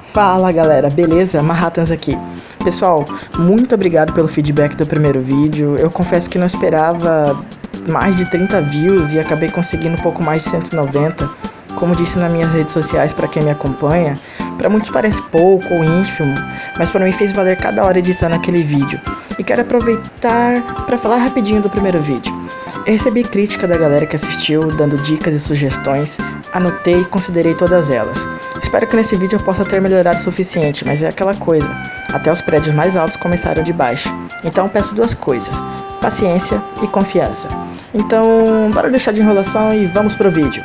Fala galera, beleza? Mahatans aqui. Pessoal, muito obrigado pelo feedback do primeiro vídeo. Eu confesso que não esperava mais de 30 views e acabei conseguindo um pouco mais de 190. Como disse nas minhas redes sociais para quem me acompanha, para muitos parece pouco ou ínfimo, mas para mim fez valer cada hora editando aquele vídeo. E quero aproveitar para falar rapidinho do primeiro vídeo. Eu recebi crítica da galera que assistiu, dando dicas e sugestões, anotei e considerei todas elas. Espero que nesse vídeo eu possa ter melhorado o suficiente, mas é aquela coisa, até os prédios mais altos começaram de baixo. Então peço duas coisas, paciência e confiança. Então, bora deixar de enrolação e vamos pro vídeo.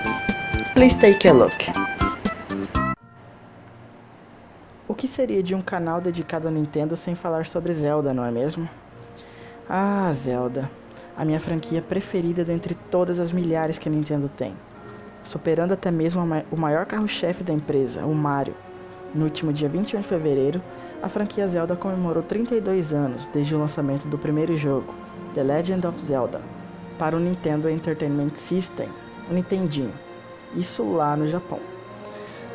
Please take a look. O que seria de um canal dedicado a Nintendo sem falar sobre Zelda, não é mesmo? Ah, Zelda, a minha franquia preferida dentre todas as milhares que a Nintendo tem, superando até mesmo o maior carro-chefe da empresa, o Mario. No último dia 21 de fevereiro, a franquia Zelda comemorou 32 anos desde o lançamento do primeiro jogo, The Legend of Zelda, para o Nintendo Entertainment System, o Nintendinho, isso lá no Japão.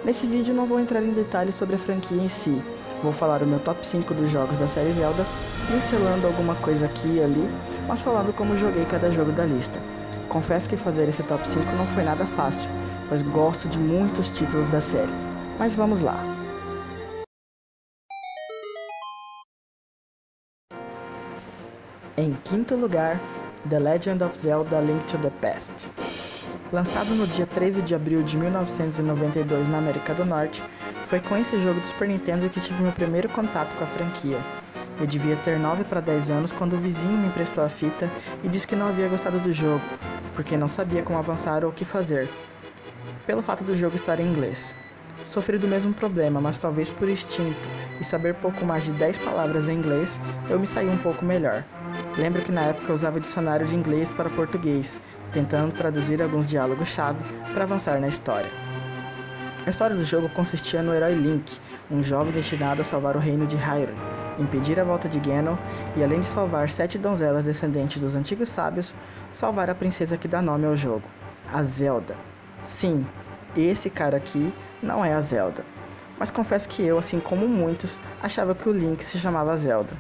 Nesse vídeo não vou entrar em detalhes sobre a franquia em si, vou falar o meu top 5 dos jogos da série Zelda, pincelando alguma coisa aqui e ali, mas falando como joguei cada jogo da lista. Confesso que fazer esse top 5 não foi nada fácil, pois gosto de muitos títulos da série, mas vamos lá. Em quinto lugar, The Legend of Zelda: Link to the Past. Lançado no dia 13 de abril de 1992 na América do Norte, foi com esse jogo do Super Nintendo que tive meu primeiro contato com a franquia. Eu devia ter 9 para 10 anos quando o vizinho me emprestou a fita e disse que não havia gostado do jogo, porque não sabia como avançar ou o que fazer, pelo fato do jogo estar em inglês. Sofri do mesmo problema, mas talvez por instinto e saber pouco mais de 10 palavras em inglês, eu me saí um pouco melhor. Lembro que na época eu usava dicionário de inglês para português, tentando traduzir alguns diálogos-chave para avançar na história. A história do jogo consistia no herói Link, um jovem destinado a salvar o reino de Hyrule, impedir a volta de Ganon e, além de salvar 7 donzelas descendentes dos antigos sábios, salvar a princesa que dá nome ao jogo, a Zelda. Sim, esse cara aqui não é a Zelda, mas confesso que eu, assim como muitos, achava que o Link se chamava Zelda.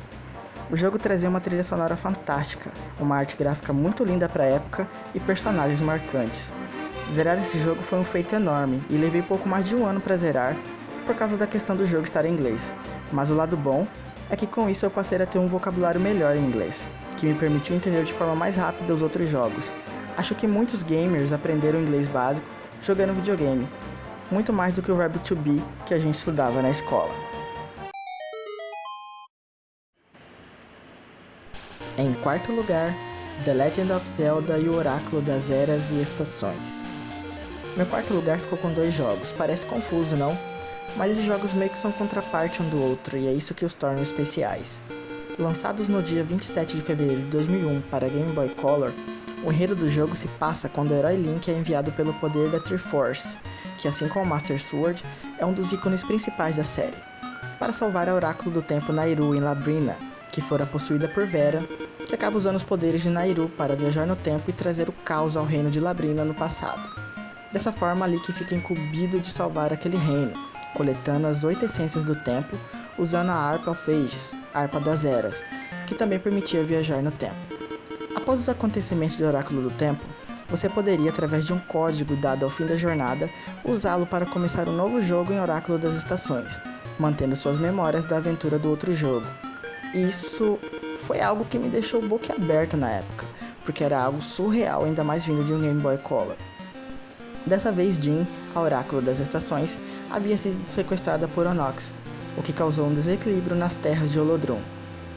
O jogo trazia uma trilha sonora fantástica, uma arte gráfica muito linda para a época e personagens marcantes. Zerar esse jogo foi um feito enorme e levei pouco mais de um ano para zerar por causa da questão do jogo estar em inglês, mas o lado bom é que com isso eu passei a ter um vocabulário melhor em inglês, que me permitiu entender de forma mais rápida os outros jogos. Acho que muitos gamers aprenderam inglês básico jogando videogame, muito mais do que o verbo to be que a gente estudava na escola. Em quarto lugar, The Legend of Zelda e o Oráculo das Eras e Estações. Meu quarto lugar ficou com 2 jogos, parece confuso não? Mas esses jogos meio que são contraparte um do outro e é isso que os torna especiais. Lançados no dia 27 de fevereiro de 2001 para Game Boy Color, o enredo do jogo se passa quando o herói Link é enviado pelo poder da Triforce, que assim como Master Sword, é um dos ícones principais da série, para salvar a Oráculo do Tempo Nayru em Labrina, que fora possuída por Vera, que acaba usando os poderes de Nayru para viajar no tempo e trazer o caos ao reino de Labrina no passado. Dessa forma, Link fica incumbido de salvar aquele reino, coletando as 8 essências do tempo, usando a Harp of Ages, Harpa das Eras, que também permitia viajar no tempo. Após os acontecimentos do Oráculo do Tempo, você poderia, através de um código dado ao fim da jornada, usá-lo para começar um novo jogo em Oráculo das Estações, mantendo suas memórias da aventura do outro jogo. Isso foi algo que me deixou boquiaberto na época, porque era algo surreal, ainda mais vindo de um Game Boy Color. Dessa vez Jean, a Oráculo das Estações, havia sido sequestrada por Onox, o que causou um desequilíbrio nas terras de Holodrum.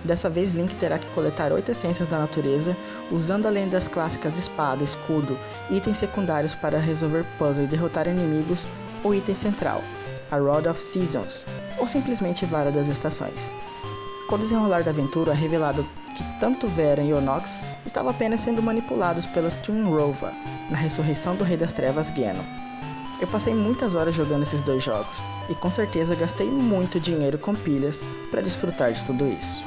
Dessa vez Link terá que coletar 8 essências da natureza, usando além das clássicas espada, escudo e itens secundários para resolver puzzles e derrotar inimigos, o item central, a Rod of Seasons, ou simplesmente Vara das Estações. Com o desenrolar da aventura, é revelado que tanto Vera e Onox estavam apenas sendo manipulados pelas Twinrova, na ressurreição do Rei das Trevas Ganon. Eu passei muitas horas jogando esses 2 jogos, e com certeza gastei muito dinheiro com pilhas para desfrutar de tudo isso.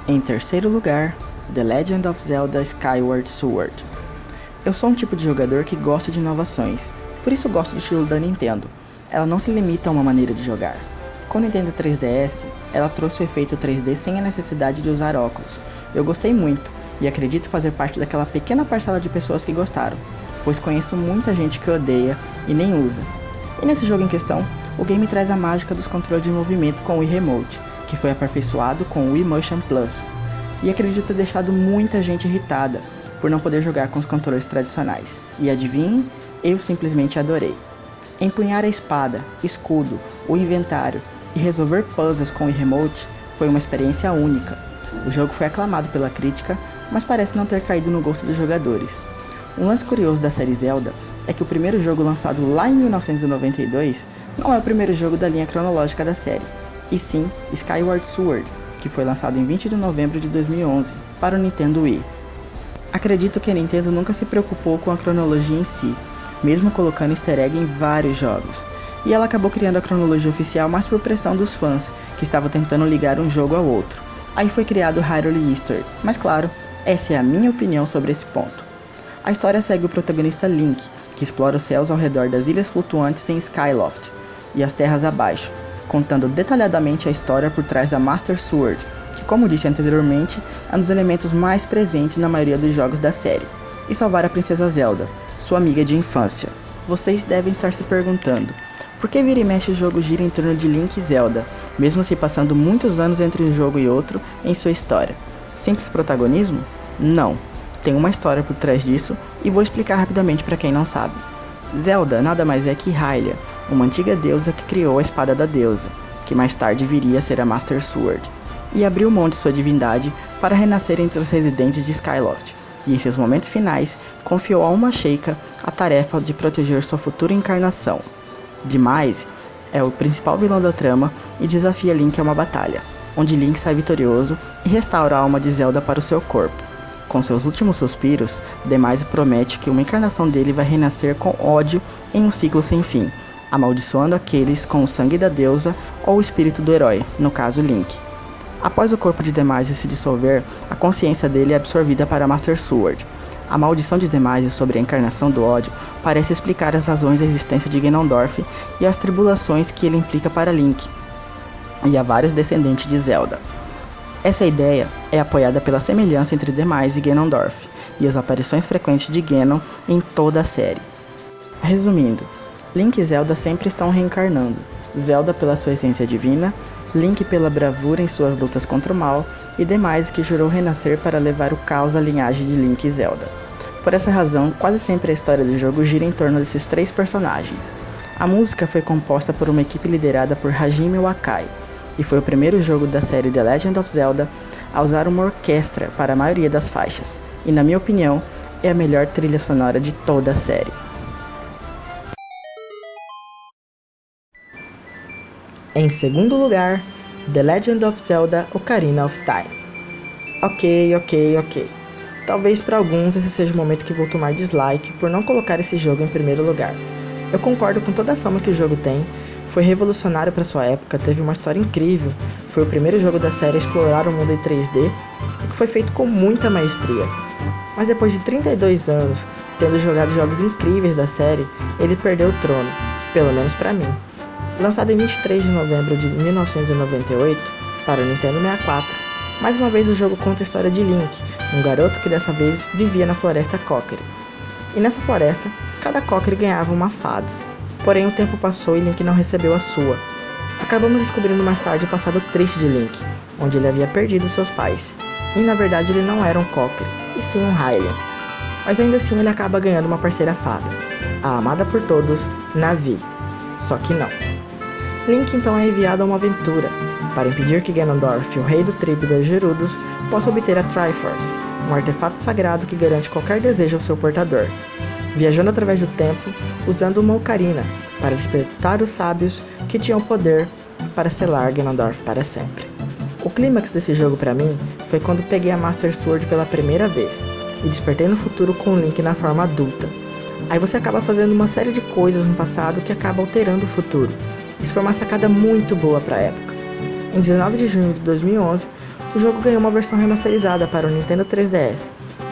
Em terceiro lugar, The Legend of Zelda: Skyward Sword. Eu sou um tipo de jogador que gosta de inovações, por isso gosto do estilo da Nintendo. Ela não se limita a uma maneira de jogar. Com a Nintendo 3DS, ela trouxe o efeito 3D sem a necessidade de usar óculos. Eu gostei muito, e acredito fazer parte daquela pequena parcela de pessoas que gostaram, pois conheço muita gente que odeia e nem usa. E nesse jogo em questão, o game traz a mágica dos controles de movimento com o Wii Remote, que foi aperfeiçoado com o Wii Motion Plus, e acredito ter deixado muita gente irritada por não poder jogar com os controles tradicionais. E adivinhem, eu simplesmente adorei. Empunhar a espada, escudo, o inventário e resolver puzzles com o Remote foi uma experiência única. O jogo foi aclamado pela crítica, mas parece não ter caído no gosto dos jogadores. Um lance curioso da série Zelda é que o primeiro jogo lançado lá em 1992 não é o primeiro jogo da linha cronológica da série, e sim Skyward Sword, que foi lançado em 20 de novembro de 2011 para o Nintendo Wii. Acredito que a Nintendo nunca se preocupou com a cronologia em si, mesmo colocando easter egg em vários jogos, e ela acabou criando a cronologia oficial mais por pressão dos fãs, que estavam tentando ligar um jogo ao outro. Aí foi criado Hyrule Easter, mas claro, essa é a minha opinião sobre esse ponto. A história segue o protagonista Link, que explora os céus ao redor das ilhas flutuantes em Skyloft e as terras abaixo, contando detalhadamente a história por trás da Master Sword, que, como disse anteriormente, é um dos elementos mais presentes na maioria dos jogos da série, e salvar a Princesa Zelda, sua amiga de infância. Vocês devem estar se perguntando, por que vira e mexe o jogo gira em torno de Link e Zelda, mesmo se passando muitos anos entre um jogo e outro em sua história? Simples protagonismo? Não. Tem uma história por trás disso e vou explicar rapidamente para quem não sabe. Zelda nada mais é que Hylia, uma antiga deusa que criou a espada da deusa, que mais tarde viria a ser a Master Sword, e abriu mão de sua divindade para renascer entre os residentes de Skyloft, e em seus momentos finais confiou a uma Sheikah a tarefa de proteger sua futura encarnação. Demais é o principal vilão da trama e desafia Link a uma batalha, onde Link sai vitorioso e restaura a alma de Zelda para o seu corpo. Com seus últimos suspiros, Demais promete que uma encarnação dele vai renascer com ódio em um ciclo sem fim, amaldiçoando aqueles com o sangue da deusa ou o espírito do herói, no caso Link. Após o corpo de Demais se dissolver, a consciência dele é absorvida para Master Sword. A maldição de Demais sobre a encarnação do ódio parece explicar as razões da existência de Ganondorf e as tribulações que ele implica para Link e a vários descendentes de Zelda. Essa ideia é apoiada pela semelhança entre Demais e Ganondorf e as aparições frequentes de Ganon em toda a série. Resumindo, Link e Zelda sempre estão reencarnando, Zelda pela sua essência divina, Link pela bravura em suas lutas contra o mal e Demais que jurou renascer para levar o caos à linhagem de Link e Zelda. Por essa razão, quase sempre a história do jogo gira em torno desses três personagens. A música foi composta por uma equipe liderada por Hajime Wakai, e foi o primeiro jogo da série The Legend of Zelda a usar uma orquestra para a maioria das faixas, e na minha opinião, é a melhor trilha sonora de toda a série. Em segundo lugar, The Legend of Zelda Ocarina of Time. Ok. Talvez para alguns esse seja o momento que vou tomar dislike por não colocar esse jogo em primeiro lugar. Eu concordo com toda a fama que o jogo tem, foi revolucionário para sua época, teve uma história incrível, foi o primeiro jogo da série a explorar o mundo em 3D, o que foi feito com muita maestria. Mas depois de 32 anos, tendo jogado jogos incríveis da série, ele perdeu o trono, pelo menos para mim. Lançado em 23 de novembro de 1998 para o Nintendo 64, mais uma vez o jogo conta a história de Link, um garoto que dessa vez vivia na floresta Kokiri. E nessa floresta, cada Kokiri ganhava uma fada. Porém o tempo passou e Link não recebeu a sua. Acabamos descobrindo mais tarde o passado triste de Link, onde ele havia perdido seus pais. E na verdade ele não era um Kokiri, e sim um Hylian. Mas ainda assim ele acaba ganhando uma parceira fada, a amada por todos, Navi. Só que não. Link então é enviado a uma aventura, para impedir que Ganondorf, o rei do tribo dos Gerudos, possa obter a Triforce, um artefato sagrado que garante qualquer desejo ao seu portador. Viajando através do tempo, usando uma ocarina, para despertar os sábios que tinham poder para selar Ganondorf para sempre. O clímax desse jogo para mim foi quando peguei a Master Sword pela primeira vez, e despertei no futuro com o Link na forma adulta. Aí você acaba fazendo uma série de coisas no passado que acaba alterando o futuro. Isso foi uma sacada muito boa para a época. Em 19 de junho de 2011, o jogo ganhou uma versão remasterizada para o Nintendo 3DS,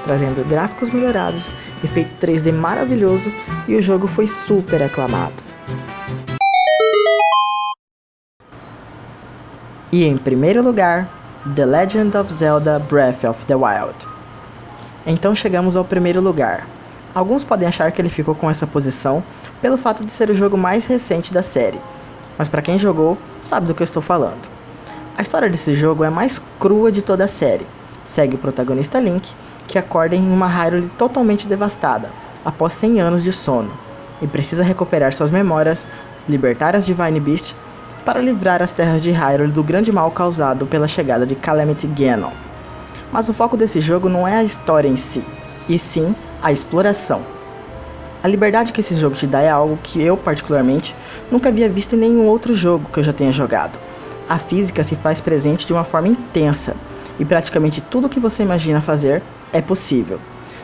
trazendo gráficos melhorados efeito 3D maravilhoso e o jogo foi super aclamado. E em primeiro lugar, The Legend of Zelda Breath of the Wild. Então chegamos ao primeiro lugar. Alguns podem achar que ele ficou com essa posição pelo fato de ser o jogo mais recente da série, mas para quem jogou, sabe do que eu estou falando. A história desse jogo é a mais crua de toda a série. Segue o protagonista Link, que acorda em uma Hyrule totalmente devastada, após 100 anos de sono, e precisa recuperar suas memórias, libertar as Divine Beasts, para livrar as terras de Hyrule do grande mal causado pela chegada de Calamity Ganon. Mas o foco desse jogo não é a história em si, e sim a exploração. A liberdade que esse jogo te dá é algo que eu, particularmente, nunca havia visto em nenhum outro jogo que eu já tenha jogado. A física se faz presente de uma forma intensa, e praticamente tudo o que você imagina fazer é possível.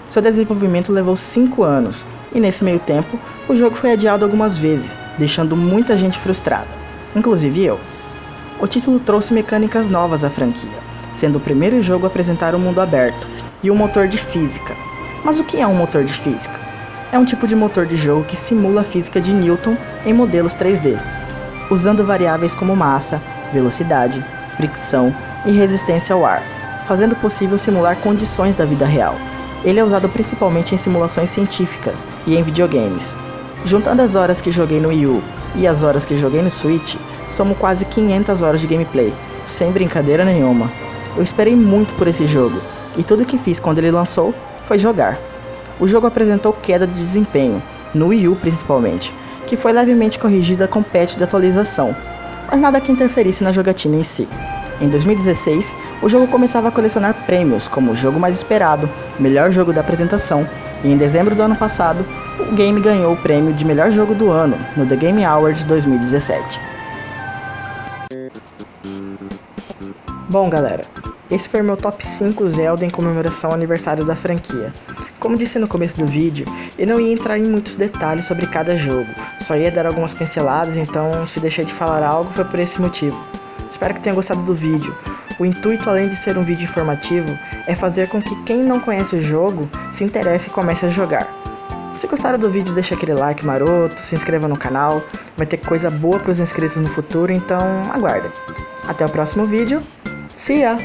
Seu desenvolvimento levou 5 anos, e nesse meio tempo, o jogo foi adiado algumas vezes, deixando muita gente frustrada, inclusive eu. O título trouxe mecânicas novas à franquia, sendo o primeiro jogo a apresentar um mundo aberto e um motor de física. Mas o que é um motor de física? É um tipo de motor de jogo que simula a física de Newton em modelos 3D, usando variáveis como massa, velocidade, fricção e resistência ao ar, fazendo possível simular condições da vida real. Ele é usado principalmente em simulações científicas e em videogames. Juntando as horas que joguei no Wii U e as horas que joguei no Switch, somos quase 500 horas de gameplay, sem brincadeira nenhuma. Eu esperei muito por esse jogo, e tudo que fiz quando ele lançou foi jogar. O jogo apresentou queda de desempenho, no Wii U principalmente, que foi levemente corrigida com patch de atualização, mas nada que interferisse na jogatina em si. Em 2016, o jogo começava a colecionar prêmios como o jogo mais esperado, melhor jogo da apresentação, e em dezembro do ano passado, o game ganhou o prêmio de melhor jogo do ano no The Game Awards 2017. Bom galera, esse foi meu top 5 Zelda em comemoração ao aniversário da franquia. Como disse no começo do vídeo, eu não ia entrar em muitos detalhes sobre cada jogo, só ia dar algumas pinceladas, então se deixei de falar algo foi por esse motivo. Espero que tenham gostado do vídeo. O intuito, além de ser um vídeo informativo, é fazer com que quem não conhece o jogo se interesse e comece a jogar. Se gostaram do vídeo, deixa aquele like maroto, se inscreva no canal, vai ter coisa boa para os inscritos no futuro, então aguardem. Até o próximo vídeo, see ya!